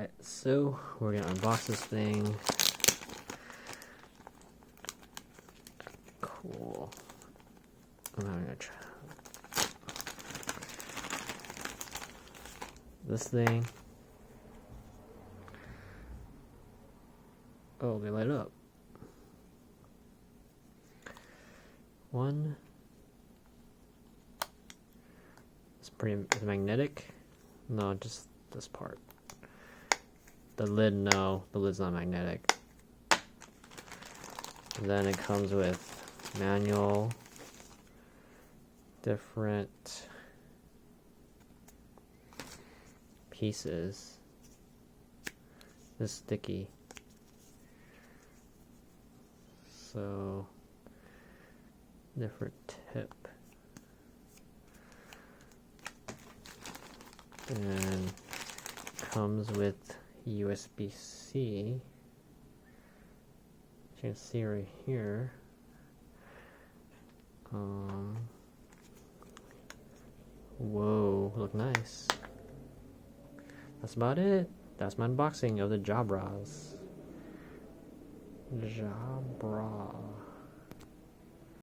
Alright, so we're gonna unbox this thing. Cool. I'm gonna try this thing. Oh, they light up. One. It's magnetic. No, just this part. The lid, no, the lid's not magnetic. And then it comes with manual, different pieces. This is sticky. So, different tip. And comes with USB-C. You can see right here. Whoa, look nice. That's about it. That's my unboxing of the Jabras. Jabra.